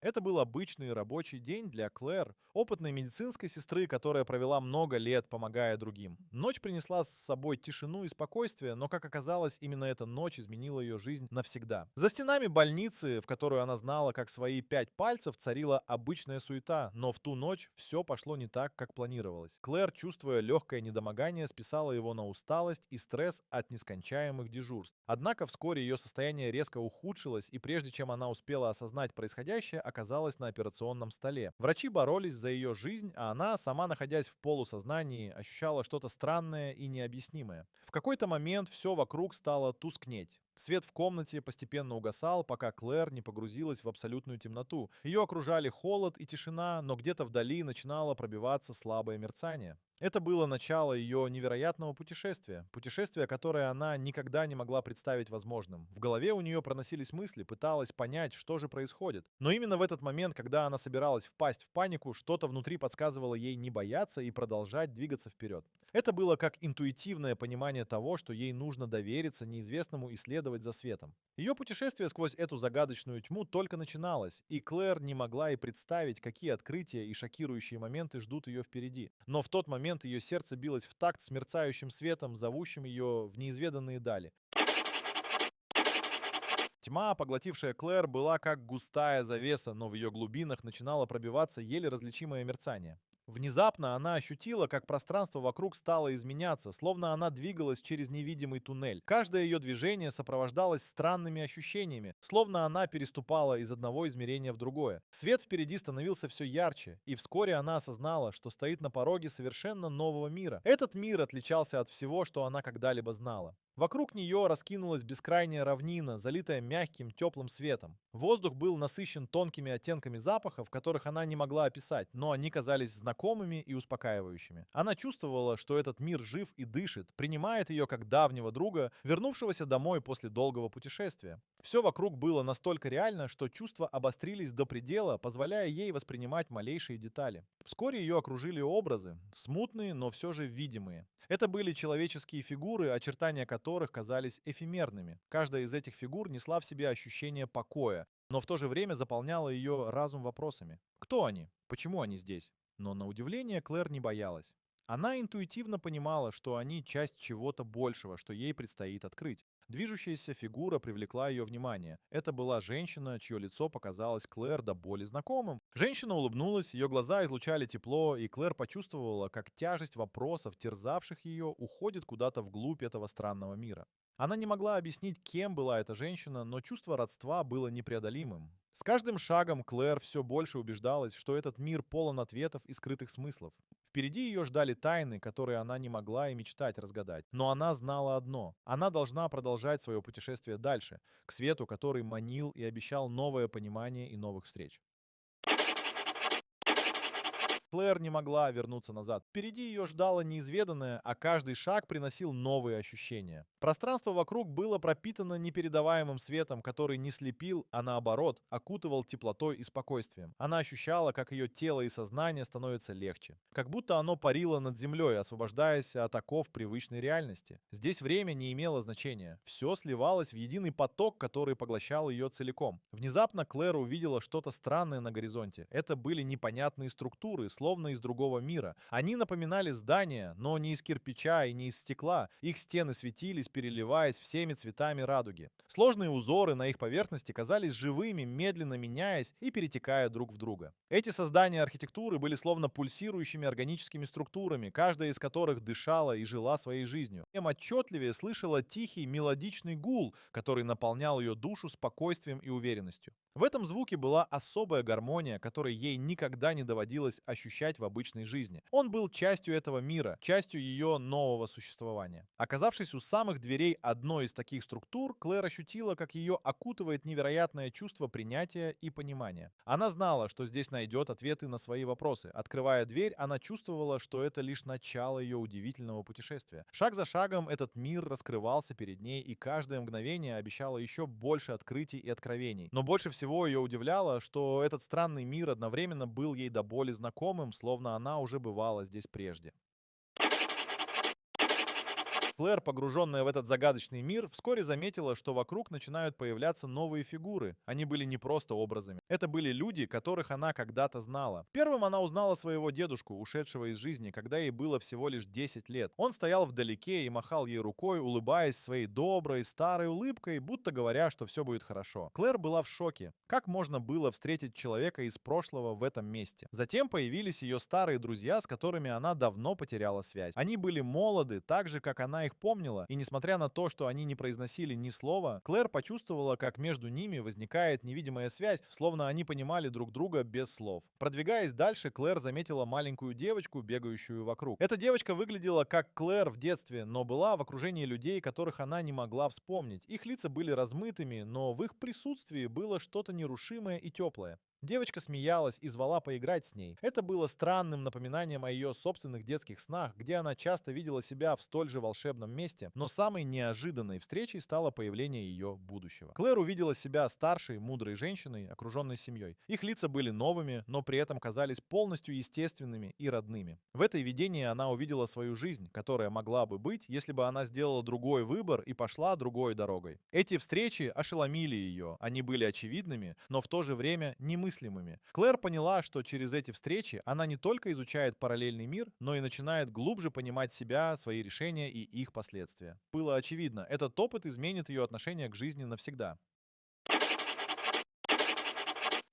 Это был обычный рабочий день для Клэр, опытной медицинской сестры, которая провела много лет, помогая другим. Ночь принесла с собой тишину и спокойствие, но, как оказалось, именно эта ночь изменила ее жизнь навсегда. За стенами больницы, в которую она знала как свои 5 пальцев, царила обычная суета, но в ту ночь все пошло не так, как планировалось. Клэр, чувствуя легкое недомогание, списала его на усталость и стресс от нескончаемых дежурств. Однако вскоре ее состояние резко ухудшилось, и прежде чем она успела осознать происходящее, оказалась на операционном столе. Врачи боролись за ее жизнь, а она, сама находясь в полусознании, ощущала что-то странное и необъяснимое. В какой-то момент все вокруг стало тускнеть. Свет в комнате постепенно угасал, пока Клэр не погрузилась в абсолютную темноту. Ее окружали холод и тишина, но где-то вдали начинало пробиваться слабое мерцание. Это было начало ее невероятного путешествия. Путешествие, которое она никогда не могла представить возможным. В голове у нее проносились мысли, пыталась понять, что же происходит. Но именно в этот момент, когда она собиралась впасть в панику, что-то внутри подсказывало ей не бояться и продолжать двигаться вперед. Это было как интуитивное понимание того, что ей нужно довериться неизвестному и следовать за светом. Ее путешествие сквозь эту загадочную тьму только начиналось, и Клэр не могла и представить, какие открытия и шокирующие моменты ждут ее впереди. Но в тот момент ее сердце билось в такт с мерцающим светом, зовущим ее в неизведанные дали. Тьма, поглотившая Клэр, была как густая завеса, но в ее глубинах начинало пробиваться еле различимое мерцание. Внезапно она ощутила, как пространство вокруг стало изменяться, словно она двигалась через невидимый туннель. Каждое ее движение сопровождалось странными ощущениями, словно она переступала из одного измерения в другое. Свет впереди становился все ярче, и вскоре она осознала, что стоит на пороге совершенно нового мира. Этот мир отличался от всего, что она когда-либо знала. Вокруг нее раскинулась бескрайняя равнина, залитая мягким, теплым светом. Воздух был насыщен тонкими оттенками запахов, которых она не могла описать, но они казались знакомыми и успокаивающими. Она чувствовала, что этот мир жив и дышит, принимает ее как давнего друга, вернувшегося домой после долгого путешествия. Все вокруг было настолько реально, что чувства обострились до предела, позволяя ей воспринимать малейшие детали. Вскоре ее окружили образы, смутные, но все же видимые. Это были человеческие фигуры, очертания которых казались эфемерными. Каждая из этих фигур несла в себе ощущение покоя, но в то же время заполняла ее разум вопросами. Кто они? Почему они здесь? Но на удивление Клэр не боялась. Она интуитивно понимала, что они часть чего-то большего, что ей предстоит открыть. Движущаяся фигура привлекла ее внимание. Это была женщина, чье лицо показалось Клэр до боли знакомым. Женщина улыбнулась, ее глаза излучали тепло, и Клэр почувствовала, как тяжесть вопросов, терзавших ее, уходит куда-то вглубь этого странного мира. Она не могла объяснить, кем была эта женщина, но чувство родства было непреодолимым. С каждым шагом Клэр все больше убеждалась, что этот мир полон ответов и скрытых смыслов. Впереди ее ждали тайны, которые она не могла и мечтать разгадать. Но она знала одно — она должна продолжать свое путешествие дальше, к свету, который манил и обещал новое понимание и новых встреч. Клэр не могла вернуться назад. Впереди ее ждало неизведанное, а каждый шаг приносил новые ощущения. Пространство вокруг было пропитано непередаваемым светом, который не слепил, а наоборот, окутывал теплотой и спокойствием. Она ощущала, как ее тело и сознание становятся легче. Как будто оно парило над землей, освобождаясь от оков привычной реальности. Здесь время не имело значения. Все сливалось в единый поток, который поглощал ее целиком. Внезапно Клэр увидела что-то странное на горизонте. Это были непонятные структуры, словно из другого мира. Они напоминали здания, но не из кирпича и не из стекла. Их стены светились, переливаясь всеми цветами радуги. Сложные узоры на их поверхности казались живыми, медленно меняясь и перетекая друг в друга. Эти создания архитектуры были словно пульсирующими органическими структурами, каждая из которых дышала и жила своей жизнью. Тем отчетливее слышала тихий мелодичный гул, который наполнял ее душу спокойствием и уверенностью. В этом звуке была особая гармония, которой ей никогда не доводилось ощущать в обычной жизни. Он был частью этого мира, частью ее нового существования. Оказавшись у самых дверей одной из таких структур, Клэр ощутила, как ее окутывает невероятное чувство принятия и понимания. Она знала, что здесь найдет ответы на свои вопросы. Открывая дверь, она чувствовала, что это лишь начало ее удивительного путешествия. Шаг за шагом этот мир раскрывался перед ней, и каждое мгновение обещало еще больше открытий и откровений. Но больше всего ее удивляло, что этот странный мир одновременно был ей до боли знакомым, словно она уже бывала здесь прежде. Клэр, погруженная в этот загадочный мир, вскоре заметила, что вокруг начинают появляться новые фигуры. Они были не просто образами. Это были люди, которых она когда-то знала. Первым она узнала своего дедушку, ушедшего из жизни, когда ей было всего лишь 10 лет. Он стоял вдалеке и махал ей рукой, улыбаясь своей доброй, старой улыбкой, будто говоря, что все будет хорошо. Клэр была в шоке. Как можно было встретить человека из прошлого в этом месте? Затем появились ее старые друзья, с которыми она давно потеряла связь. Они были молоды, так же, как она их помнила, и несмотря на то, что они не произносили ни слова, Клэр почувствовала, как между ними возникает невидимая связь, словно они понимали друг друга без слов. Продвигаясь дальше, Клэр заметила маленькую девочку, бегающую вокруг. Эта девочка выглядела как Клэр в детстве, но была в окружении людей, которых она не могла вспомнить. Их лица были размытыми, но в их присутствии было что-то нерушимое и теплое. Девочка смеялась и звала поиграть с ней. Это было странным напоминанием о ее собственных детских снах, где она часто видела себя в столь же волшебном месте, но самой неожиданной встречей стало появление ее будущего. Клэр увидела себя старшей, мудрой женщиной, окруженной семьей. Их лица были новыми, но при этом казались полностью естественными и родными. В этой видении она увидела свою жизнь, которая могла бы быть, если бы она сделала другой выбор и пошла другой дорогой. Эти встречи ошеломили ее. Они были очевидными, но в то же время немыслимыми. Клэр поняла, что через эти встречи она не только изучает параллельный мир, но и начинает глубже понимать себя, свои решения и их последствия. Было очевидно, этот опыт изменит ее отношение к жизни навсегда.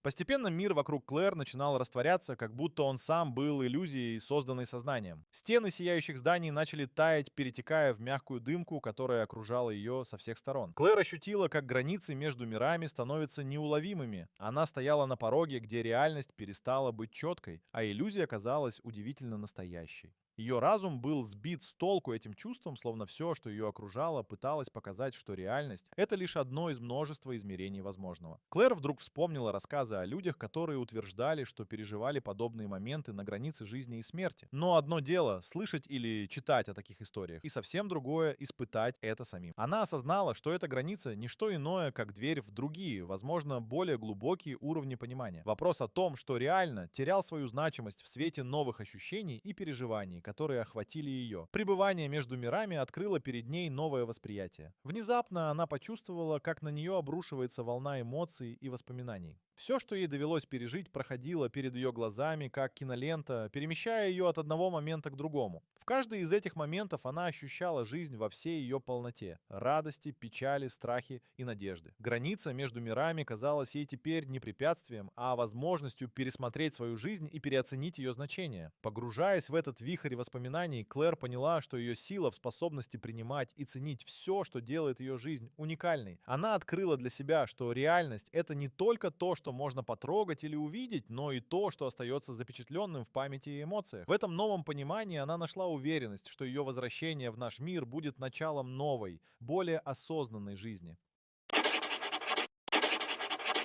Постепенно мир вокруг Клэр начинал растворяться, как будто он сам был иллюзией, созданной сознанием. Стены сияющих зданий начали таять, перетекая в мягкую дымку, которая окружала ее со всех сторон. Клэр ощутила, как границы между мирами становятся неуловимыми. Она стояла на пороге, где реальность перестала быть четкой, а иллюзия казалась удивительно настоящей. Ее разум был сбит с толку этим чувством, словно все, что ее окружало, пыталось показать, что реальность — это лишь одно из множества измерений возможного. Клэр вдруг вспомнила рассказы о людях, которые утверждали, что переживали подобные моменты на границе жизни и смерти. Но одно дело — слышать или читать о таких историях, и совсем другое — испытать это самим. Она осознала, что эта граница — не что иное, как дверь в другие, возможно, более глубокие уровни понимания. Вопрос о том, что реально, терял свою значимость в свете новых ощущений и переживаний, которые охватили ее. Пребывание между мирами открыло перед ней новое восприятие. Внезапно она почувствовала, как на нее обрушивается волна эмоций и воспоминаний. Все, что ей довелось пережить, проходило перед ее глазами, как кинолента, перемещая ее от одного момента к другому. В каждый из этих моментов она ощущала жизнь во всей ее полноте. Радости, печали, страхи и надежды. Граница между мирами казалась ей теперь не препятствием, а возможностью пересмотреть свою жизнь и переоценить ее значение. Погружаясь в этот вихрь воспоминаний, Клэр поняла, что ее сила в способности принимать и ценить все, что делает ее жизнь уникальной. Она открыла для себя, что реальность — это не только то, что можно потрогать или увидеть, но и то, что остается запечатленным в памяти и эмоциях. В этом новом понимании она нашла уверенность, что ее возвращение в наш мир будет началом новой, более осознанной жизни.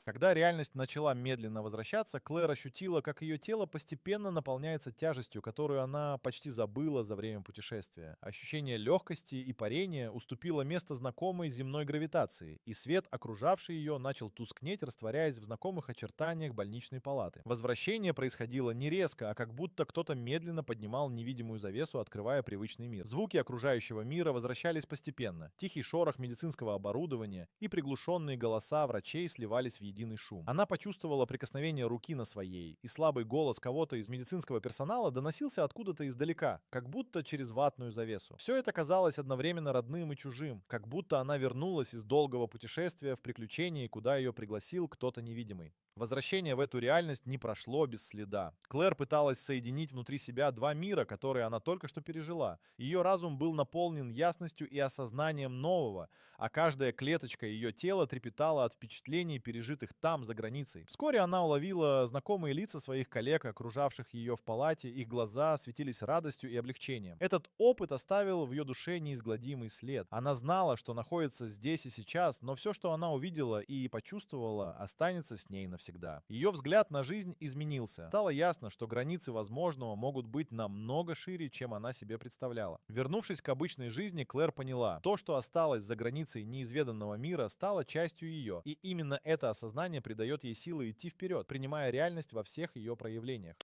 Когда реальность начала медленно возвращаться, Клэр ощутила, как ее тело постепенно наполняется тяжестью, которую она почти забыла за время путешествия. Ощущение легкости и парения уступило место знакомой земной гравитации, и свет, окружавший ее, начал тускнеть, растворяясь в знакомых очертаниях больничной палаты. Возвращение происходило не резко, а как будто кто-то медленно поднимал невидимую завесу, открывая привычный мир. Звуки окружающего мира возвращались постепенно. Тихий шорох медицинского оборудования и приглушенные голоса врачей сливались в единый шум. Она почувствовала прикосновение руки на своей, и слабый голос кого-то из медицинского персонала доносился откуда-то издалека, как будто через ватную завесу. Все это казалось одновременно родным и чужим, как будто она вернулась из долгого путешествия в приключении, куда ее пригласил кто-то невидимый. Возвращение в эту реальность не прошло без следа. Клэр пыталась соединить внутри себя два мира, которые она только что пережила. Ее разум был наполнен ясностью и осознанием нового, а каждая клеточка ее тела трепетала от впечатлений, пережитых там, за границей. Вскоре она уловила знакомые лица своих коллег, окружавших ее в палате, их глаза светились радостью и облегчением. Этот опыт оставил в ее душе неизгладимый след. Она знала, что находится здесь и сейчас, но все, что она увидела и почувствовала, останется с ней навсегда. Ее взгляд на жизнь изменился. Стало ясно, что границы возможного могут быть намного шире, чем она себе представляла. Вернувшись к обычной жизни, Клэр поняла, то, что осталось за границей неизведанного мира, стало частью ее. И именно это осознание придает ей силы идти вперед, принимая реальность во всех ее проявлениях.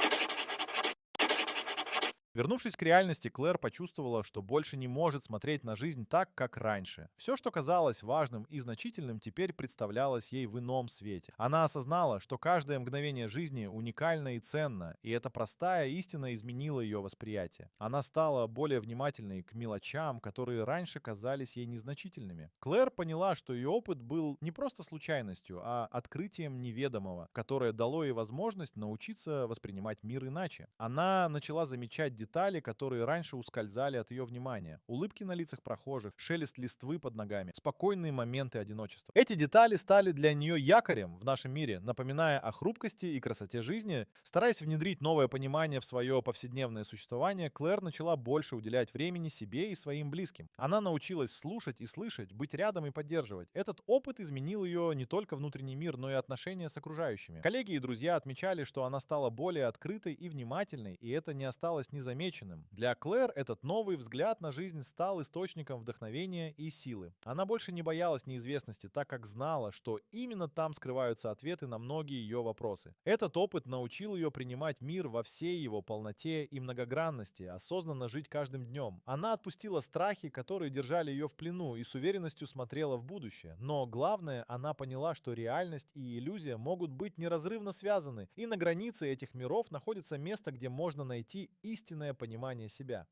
Вернувшись к реальности, Клэр почувствовала, что больше не может смотреть на жизнь так, как раньше. Все, что казалось важным и значительным, теперь представлялось ей в ином свете. Она осознала, что каждое мгновение жизни уникально и ценно, и эта простая истина изменила ее восприятие. Она стала более внимательной к мелочам, которые раньше казались ей незначительными. Клэр поняла, что ее опыт был не просто случайностью, а открытием неведомого, которое дало ей возможность научиться воспринимать мир иначе. Она начала замечать детали, которые раньше ускользали от ее внимания. Улыбки на лицах прохожих, шелест листвы под ногами, спокойные моменты одиночества. Эти детали стали для нее якорем в нашем мире, напоминая о хрупкости и красоте жизни. Стараясь внедрить новое понимание в свое повседневное существование, Клэр начала больше уделять времени себе и своим близким. Она научилась слушать и слышать, быть рядом и поддерживать. Этот опыт изменил ее не только внутренний мир, но и отношения с окружающими. Коллеги и друзья отмечали, что она стала более открытой и внимательной, и это не осталось незамеченным. Для Клэр этот новый взгляд на жизнь стал источником вдохновения и силы. Она больше не боялась неизвестности, так как знала, что именно там скрываются ответы на многие ее вопросы. Этот опыт научил ее принимать мир во всей его полноте и многогранности, осознанно жить каждым днем. Она отпустила страхи, которые держали ее в плену, и с уверенностью смотрела в будущее. Но главное, она поняла, что реальность и иллюзия могут быть неразрывно связаны, и на границе этих миров находится место, где можно найти истинное понимание себя.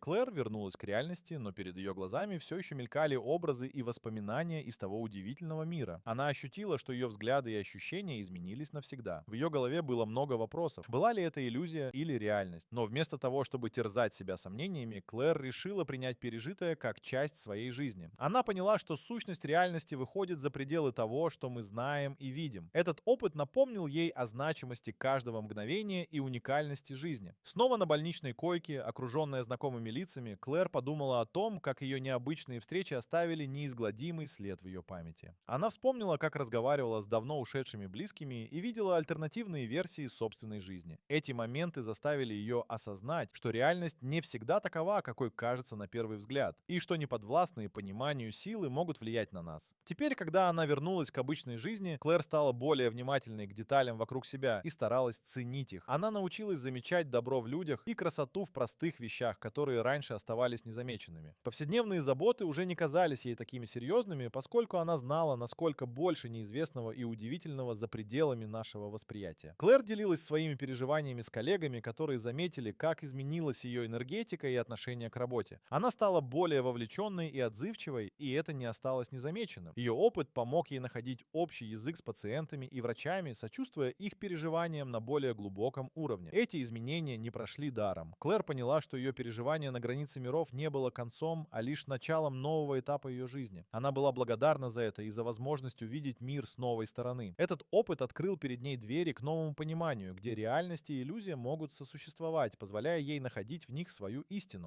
Клэр вернулась к реальности, но перед ее глазами все еще мелькали образы и воспоминания из того удивительного мира. Она ощутила, что ее взгляды и ощущения изменились навсегда. В ее голове было много вопросов. Была ли это иллюзия или реальность? Но вместо того, чтобы терзать себя сомнениями, Клэр решила принять пережитое как часть своей жизни. Она поняла, что сущность реальности выходит за пределы того, что мы знаем и видим. Этот опыт напомнил ей о значимости каждого мгновения и уникальности жизни. Снова на больничной койке, окруженная знакомыми лицами, Клэр подумала о том, как ее необычные встречи оставили неизгладимый след в ее памяти. Она вспомнила, как разговаривала с давно ушедшими близкими и видела альтернативные версии собственной жизни. Эти моменты заставили ее осознать, что реальность не всегда такова, какой кажется на первый взгляд, и что неподвластные пониманию силы могут влиять на нас. Теперь, когда она вернулась к обычной жизни, Клэр стала более внимательной к деталям вокруг себя и старалась ценить их. Она научилась замечать добро в людях и красоту в простых вещах, которые раньше оставались незамеченными. Повседневные заботы уже не казались ей такими серьезными, поскольку она знала, насколько больше неизвестного и удивительного за пределами нашего восприятия. Клэр делилась своими переживаниями с коллегами, которые заметили, как изменилась ее энергетика и отношение к работе. Она стала более вовлеченной и отзывчивой, и это не осталось незамеченным. Ее опыт помог ей находить общий язык с пациентами и врачами, сочувствуя их переживаниям на более глубоком уровне. Эти изменения не прошли даром. Клэр поняла, что ее переживание на границе миров не было концом, а лишь началом нового этапа ее жизни. Она была благодарна за это и за возможность увидеть мир с новой стороны. Этот опыт открыл перед ней двери к новому пониманию, где реальность и иллюзия могут сосуществовать, позволяя ей находить в них свою истину.